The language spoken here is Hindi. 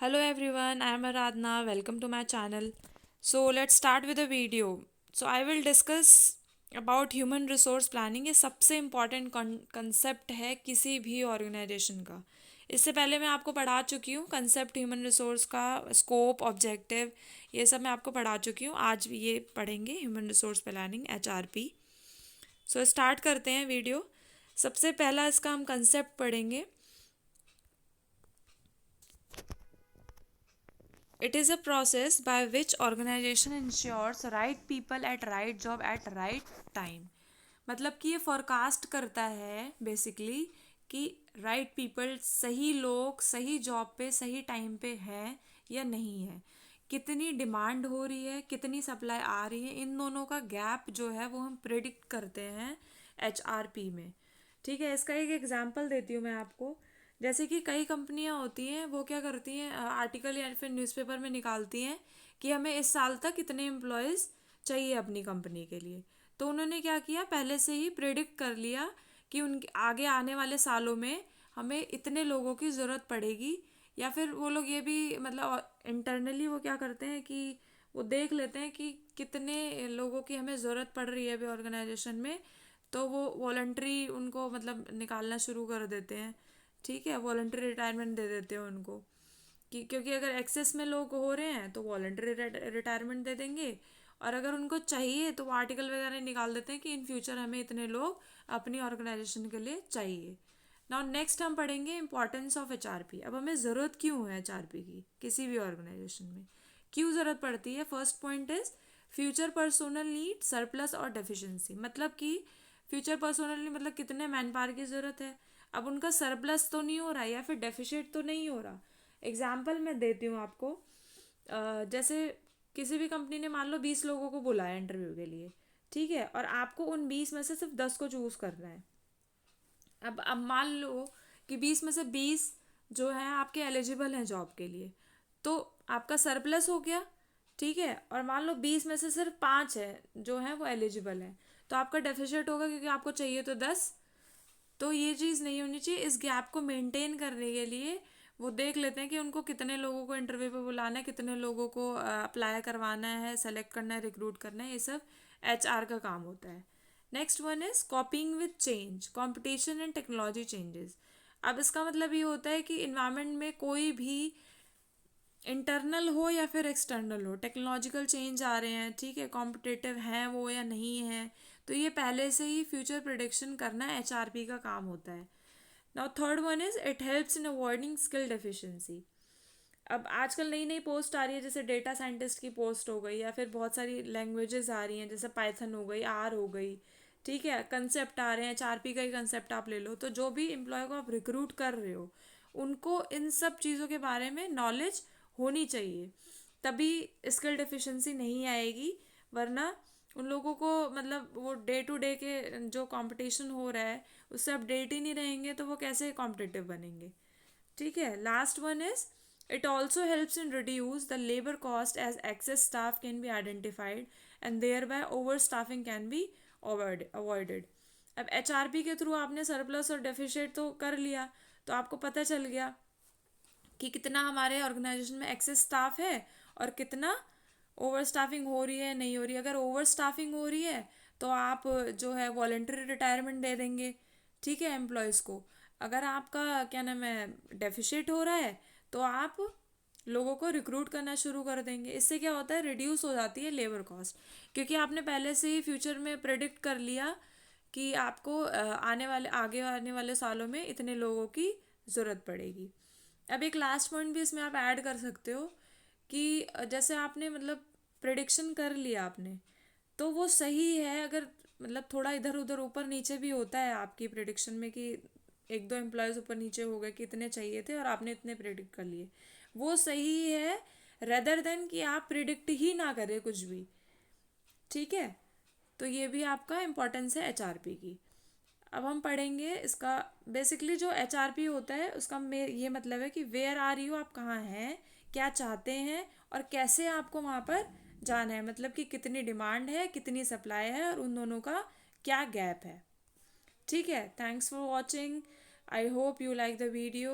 Hello everyone, I am Aradhna. Welcome to my channel. So let's start with the video. So I will discuss about human resource planning. ये सबसे इम्पॉर्टेंट कंसेप्ट है किसी भी ऑर्गेनाइजेशन का. इससे पहले मैं आपको पढ़ा चुकी हूँ कंसेप्ट ह्यूमन रिसोर्स का, स्कोप, ऑब्जेक्टिव, ये सब मैं आपको पढ़ा चुकी हूँ. आज ये पढ़ेंगे human resource planning HRP. So start करते हैं वीडियो. सबसे पहला इसका हम कंसेप्ट पढ़ेंगे. It is a process by which organization ensures right people at right job at right time. मतलब कि ये फोरकास्ट करता है बेसिकली कि राइट पीपल, सही लोग सही जॉब पे सही टाइम पे है या नहीं है, कितनी डिमांड हो रही है, कितनी सप्लाई आ रही है, इन दोनों का गैप जो है वो हम प्रिडिक्ट करते हैं HRP में. ठीक है, इसका एक एग्जांपल देती हूँ मैं आपको. जैसे कि कई कंपनियां होती हैं, वो क्या करती हैं, आर्टिकल या फिर न्यूज़पेपर में निकालती हैं कि हमें इस साल तक कितने एम्प्लॉयज़ चाहिए अपनी कंपनी के लिए. तो उन्होंने क्या किया, पहले से ही प्रेडिक्ट कर लिया कि उनके आगे आने वाले सालों में हमें इतने लोगों की ज़रूरत पड़ेगी. या फिर वो लोग ये भी मतलब इंटरनली वो क्या करते हैं कि वो देख लेते हैं कि कितने लोगों की हमें ज़रूरत पड़ रही है अभी ऑर्गेनाइजेशन में. तो वो वॉलंटरी उनको मतलब निकालना शुरू कर देते हैं. ठीक है, वॉलंटरी रिटायरमेंट दे देते हैं उनको कि क्योंकि अगर एक्सेस में लोग हो रहे हैं तो वॉलंटरी रिटायरमेंट दे देंगे. और अगर उनको चाहिए तो वो आर्टिकल वगैरह निकाल देते हैं कि इन फ्यूचर हमें इतने लोग अपनी ऑर्गेनाइजेशन के लिए चाहिए. नाउ नेक्स्ट हम पढ़ेंगे इंपॉर्टेंस ऑफ HRP. अब हमें ज़रूरत क्यों है HRP की किसी भी ऑर्गेनाइजेशन में, क्यों ज़रूरत पड़ती है. First point is future personnel need surplus और डेफिशिएंसी. मतलब कि फ्यूचर पर्सोनल नीड मतलब कितने मैन पावर की ज़रूरत है. अब उनका सरप्लस तो नहीं हो रहा या फिर डेफिशिएट तो नहीं हो रहा. एग्जाम्पल मैं देती हूँ आपको. जैसे किसी भी कंपनी ने मान लो 20 लोगों को बुलाया इंटरव्यू के लिए. ठीक है, और आपको उन 20 में से सिर्फ 10 को चूज़ करना है. अब मान लो कि 20 में से 20 जो है आपके एलिजिबल हैं जॉब के लिए, तो आपका सरप्लस हो गया. ठीक है, और मान लो 20 में से सिर्फ 5 है जो हैं वो एलिजिबल हैं, तो आपका डेफिशिएट होगा क्योंकि आपको चाहिए तो 10. तो ये चीज़ नहीं होनी चाहिए. इस गैप को मेंटेन करने के लिए वो देख लेते हैं कि उनको कितने लोगों को इंटरव्यू पे बुलाना है, कितने लोगों को अप्लाई करवाना है, सेलेक्ट करना है, रिक्रूट करना है. ये सब HR का काम होता है. Next one is कॉपिंग with change, competition and technology changes. अब इसका मतलब ये होता है कि इन्वायरमेंट में कोई भी इंटरनल हो या फिर एक्सटर्नल हो, टेक्नोलॉजिकल चेंज आ रहे हैं. ठीक है, कॉम्पिटिटिव हैं वो या नहीं है, तो ये पहले से ही फ्यूचर प्रिडिक्शन करना HRP का काम होता है. Now third one is it helps in avoiding skill deficiency. अब आजकल नई नई पोस्ट आ रही है, जैसे डेटा साइंटिस्ट की पोस्ट हो गई या फिर बहुत सारी लैंग्वेजेस आ रही हैं, जैसे पाइथन हो गई, R हो गई. ठीक है, कंसेप्ट आ रहे हैं, HRP का ही कंसेप्ट आप ले लो. तो जो भी एम्प्लॉय को आप रिक्रूट कर रहे हो उनको इन सब चीज़ों के बारे में नॉलेज होनी चाहिए, तभी स्किल डेफिशिएंसी नहीं आएगी. वरना उन लोगों को मतलब वो डे टू डे के जो कंपटीशन हो रहा है उससे अपडेट ही नहीं रहेंगे, तो वो कैसे कॉम्पिटिटिव बनेंगे. ठीक है, last one is it also helps in reduce the labor cost as excess staff can be identified and thereby overstaffing can be avoided. अब HRP के थ्रू आपने सरप्लस और डेफिशिएट तो कर लिया, तो आपको पता चल गया कि कितना हमारे ऑर्गेनाइजेशन में एक्सेस स्टाफ है और कितना ओवर स्टाफिंग हो रही है नहीं हो रही है. अगर ओवर स्टाफिंग हो रही है तो आप जो है वॉलेंटरी रिटायरमेंट दे देंगे. ठीक है, एम्प्लॉयज़ को. अगर आपका क्या नाम है डेफिशिएट हो रहा है तो आप लोगों को रिक्रूट करना शुरू कर देंगे. इससे क्या होता है, रिड्यूस हो जाती है लेबर कॉस्ट, क्योंकि आपने पहले से ही फ्यूचर में प्रेडिक्ट कर लिया कि आपको आगे आने वाले सालों में इतने लोगों की ज़रूरत पड़ेगी. अब एक लास्ट पॉइंट भी इसमें आप ऐड कर सकते हो कि जैसे आपने मतलब प्रिडिक्शन कर लिया आपने, तो वो सही है अगर मतलब थोड़ा इधर उधर ऊपर नीचे भी होता है आपकी प्रिडिक्शन में कि एक दो एम्प्लॉयज़ ऊपर नीचे हो गए कि इतने चाहिए थे और आपने इतने प्रिडिक्ट कर लिए, वो सही है रेदर देन कि आप प्रिडिक्ट ही ना करें कुछ भी. ठीक है, तो ये भी आपका इम्पोर्टेंस है HRP की. अब हम पढ़ेंगे इसका. बेसिकली जो HRP होता है उसका ये मतलब है कि वेयर आर यू, आप कहाँ हैं, क्या चाहते हैं और कैसे आपको वहाँ पर जाना है. मतलब कि कितनी डिमांड है, कितनी सप्लाई है और उन दोनों का क्या गैप है. ठीक है, thanks for watching. I hope you like the video.